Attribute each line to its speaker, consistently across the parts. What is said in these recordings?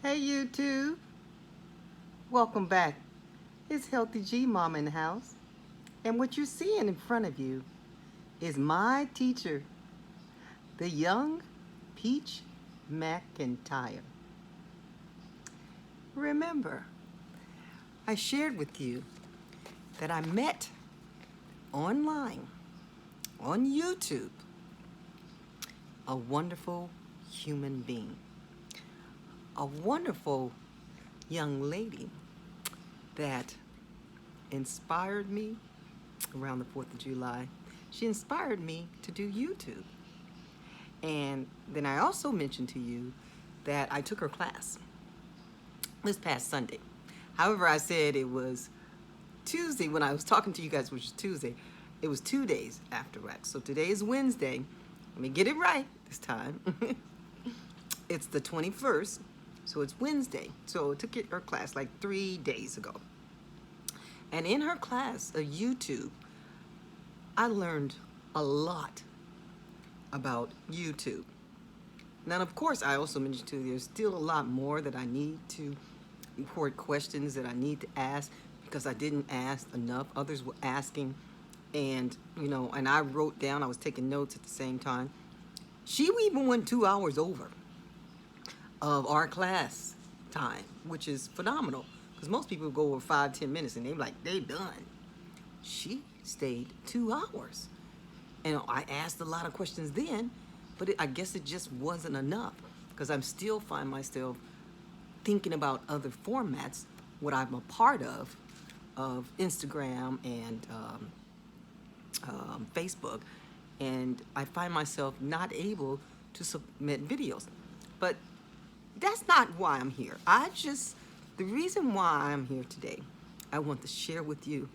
Speaker 1: Hey YouTube, welcome back. It's Healthy G Mama in the house. And what you're seeing in front of you is my teacher, the young Peach McIntyre. Remember, I shared with you that I met online on YouTube a wonderful human being, a wonderful young lady that inspired me around the 4th of July. She inspired me to do YouTube. And then I also mentioned to you that I took her class this past Sunday. However, I said it was Tuesday when I was talking to you guys, which is Tuesday. It was 2 days after wax. So today is Wednesday. Let me get it right this time. It's the 21st. So it's Wednesday. So I took her class like 3 days ago. And in her class of YouTube, I learned a lot about YouTube. Now, of course, I also mentioned to you, there's still a lot more that I need to report, questions that I need to ask because I didn't ask enough. Others were asking, and and I wrote down, I was taking notes at the same time. She even went 2 hours over of our class time, which is phenomenal because most people go over 5-10 minutes and they're like, they done. She stayed 2 hours. And I asked a lot of questions then, but I guess it just wasn't enough because I'm still find myself thinking about other formats, what I'm a part of Instagram and Facebook, and I find myself not able to submit videos. But that's not why I'm here. The reason why I'm here today, I want to share with you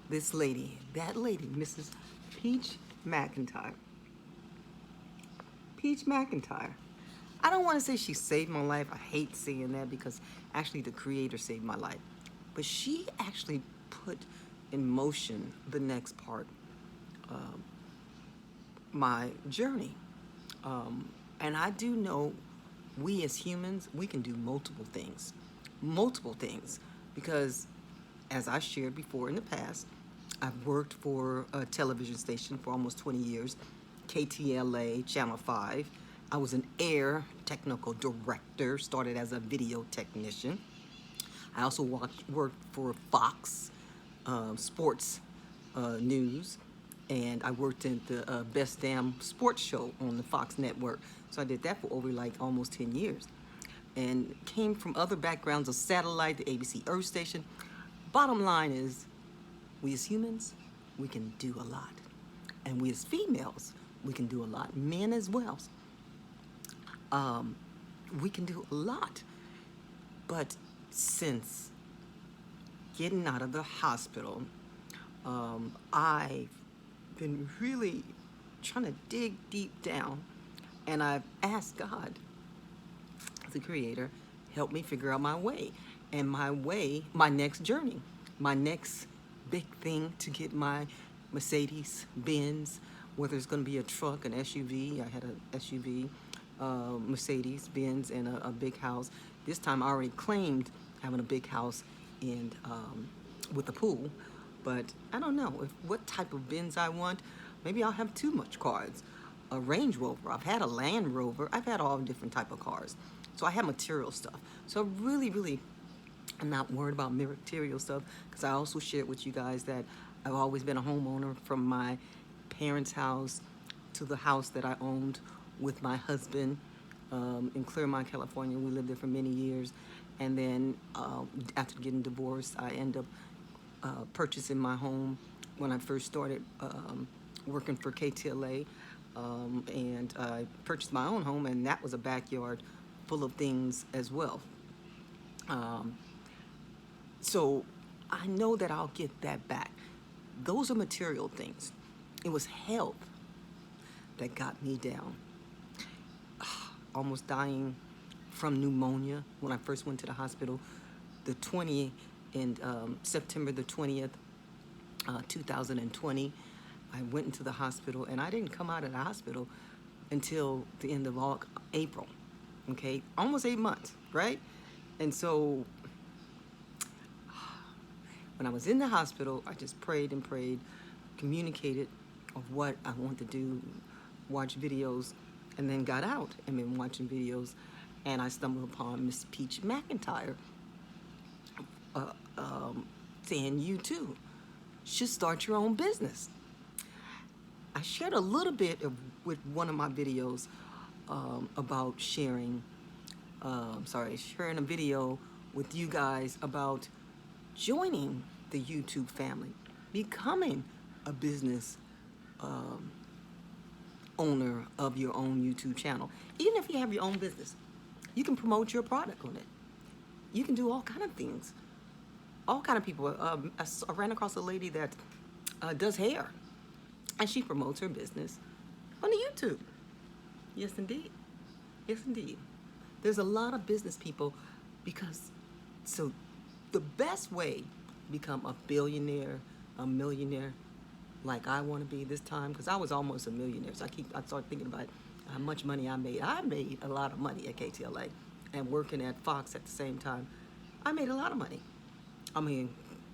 Speaker 1: this lady, that lady, Mrs. Peach McIntyre. Peach McIntyre. I don't want to say she saved my life. I hate saying that because actually the creator saved my life. But she actually put in motion the next part of my journey. And I do know we as humans, we can do multiple things, because as I shared before in the past, I've worked for a television station for almost 20 years, KTLA, Channel 5. I was an air technical director, started as a video technician. I also worked for Fox Sports News, and I worked at the Best Damn Sports Show on the Fox Network. So I did that for over like almost 10 years. And came from other backgrounds of satellite, the ABC Earth Station. Bottom line is, we as humans, we can do a lot. And we as females, we can do a lot. Men as well. We can do a lot. But since getting out of the hospital, I've been really trying to dig deep down, and I've asked God, the creator, help me figure out my way. And my next journey, my next big thing to get my Mercedes Benz, whether it's going to be a truck, an SUV. I had an SUV, Mercedes Benz, and a big house. This time I already claimed having a big house and with a pool, but I don't know what type of Benz I want. Maybe I'll have too much cars. A Range Rover. I've had a Land Rover. I've had all different type of cars. So I have material stuff. So really, I'm not worried about material stuff because I also shared with you guys that I've always been a homeowner from my parents' house to the house that I owned with my husband in Claremont, California. We lived there for many years. And then after getting divorced, I ended up purchasing my home when I first started working for KTLA. And I purchased my own home, and that was a backyard full of things as well. So I know that I'll get that back. Those are material things. It was health that got me down. Almost dying from pneumonia when I first went to the hospital, September the 20th, 2020. I went into the hospital, and I didn't come out of the hospital until the end of April. Okay, almost 8 months. right? And so when I was in the hospital, I just prayed and prayed, communicated of what I wanted to do, watch videos, and then got out and been watching videos, and I stumbled upon Miss Peach McIntyre saying you too should start your own business. I shared a little bit with one of my videos about sharing a video with you guys about joining the YouTube family, becoming a business owner of your own YouTube channel. Even if you have your own business, you can promote your product on it. You can do all kind of things. All kind of people. I ran across a lady that does hair, and she promotes her business on the YouTube. Yes, indeed. Yes, indeed. There's a lot of business people so the best way to become a billionaire, a millionaire, like I want to be this time, because I was almost a millionaire. So I started thinking about how much money I made. I made a lot of money at KTLA, and working at Fox at the same time, I made a lot of money. I mean,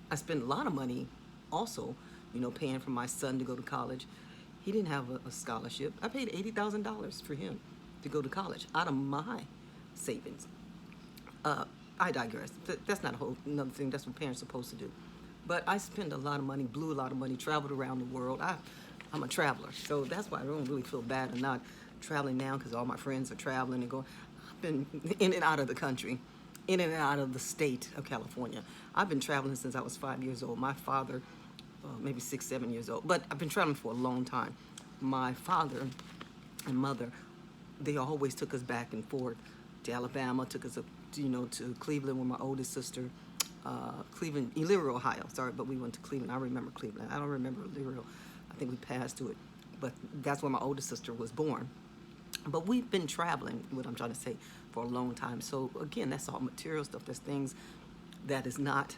Speaker 1: I spent a lot of money also, paying for my son to go to college. He didn't have a scholarship. I paid $80,000 for him to go to college out of my savings. I digress. That's not another thing. That's what parents are supposed to do. But I spent a lot of money, blew a lot of money, traveled around the world. I'm a traveler, so that's why I don't really feel bad. I'm not traveling now because all my friends are traveling and going. I've been in and out of the country, in and out of the state of California. I've been traveling since I was 5 years old. My father, maybe 6, 7 years old, but I've been traveling for a long time. My father and mother, they always took us back and forth to Alabama, took us up, to Cleveland with my oldest sister. Cleveland, Elyria, Ohio, sorry, but we went to Cleveland. I remember Cleveland. I don't remember Elyria. I think we passed to it, but that's where my oldest sister was born. But we've been traveling, what I'm trying to say, for a long time. So again, that's all material stuff. There's things that is not,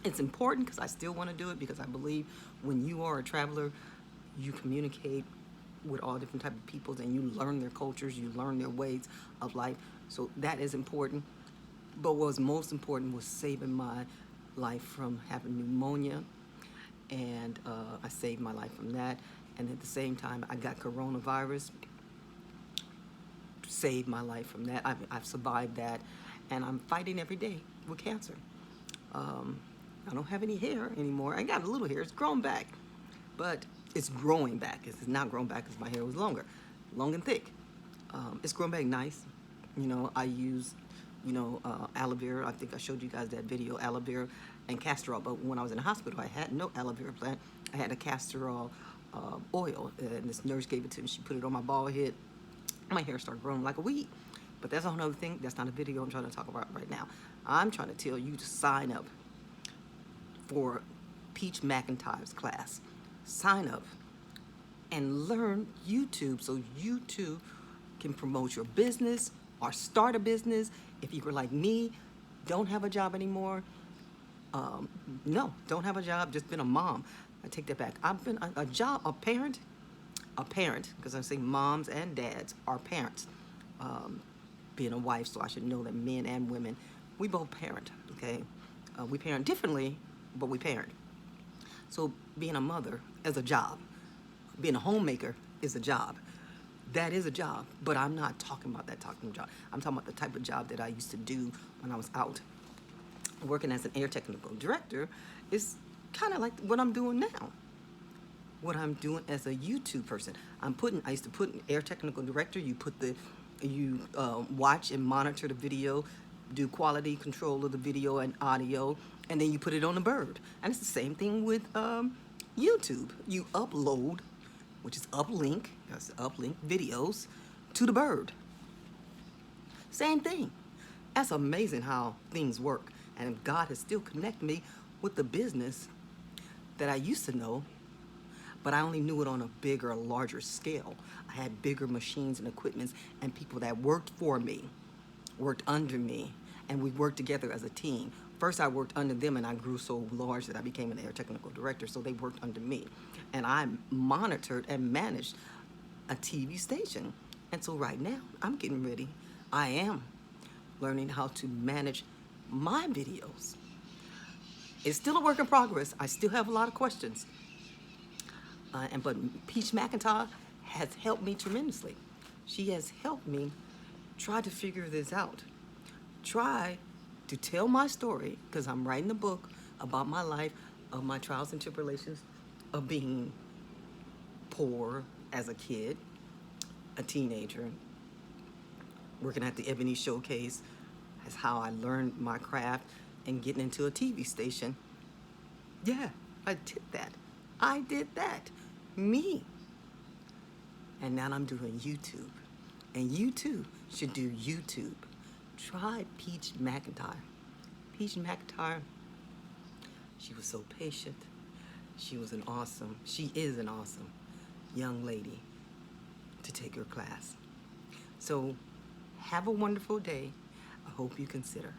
Speaker 1: it's important because I still want to do it, because I believe when you are a traveler, you communicate with all different type of peoples, and you learn their cultures, you learn their ways of life. So that is important. But what was most important was saving my life from having pneumonia, and I saved my life from that. And at the same time, I got coronavirus, saved my life from that. I've survived that, and I'm fighting every day with cancer. I don't have any hair anymore. I got a little hair. It's grown back, but it's growing back. It's not grown back because my hair was long and thick. It's grown back nice. I use aloe vera. I think I showed you guys that video, aloe vera and castor oil. But when I was in the hospital, I had no aloe vera plant. I had a castor oil oil, and this nurse gave it to me. She put it on my bald head. My hair started growing like a weed. But that's a whole other thing. That's not a video I'm trying to talk about right now. I'm trying to tell you to sign up for Peach McIntyre's class. Sign up and learn YouTube so you too can promote your business or start a business. If you were like me, don't have a job anymore. No, don't have a job, just been a mom. I take that back. I've been a parent, because I say moms and dads are parents. Being a wife, so I should know that men and women, we both parent, okay? We parent differently, but we parent. So being a mother is a job. Being a homemaker is a job. That is a job, but I'm not talking about that job. I'm talking about the type of job that I used to do when I was out. Working as an air technical director is kind of like what I'm doing now. What I'm doing as a YouTube person. I used to put air technical director, you watch and monitor the video, do quality control of the video and audio, and then you put it on the bird. And it's the same thing with YouTube. You upload, which is uplink videos to the bird. Same thing. That's amazing how things work. And God has still connected me with the business that I used to know, but I only knew it on a bigger, larger scale. I had bigger machines and equipments and people that worked for me, worked under me, and we worked together as a team. First, I worked under them, and I grew so large that I became an air technical director, so they worked under me. And I monitored and managed a TV station. And so right now, I'm getting ready. I am learning how to manage my videos. It's still a work in progress. I still have a lot of questions. But Peach McIntyre has helped me tremendously. She has helped me try to figure this out. Try to tell my story, because I'm writing a book about my life, of my trials and tribulations of being poor as a kid, a teenager, working at the Ebony Showcase. That's how I learned my craft, and getting into a TV station. Yeah, I did that. I did that. Me. And now I'm doing YouTube. And you too should do YouTube. Try Peach McIntyre. Peach McIntyre, she was so patient. She is an awesome young lady to take her class. So have a wonderful day. I hope you consider.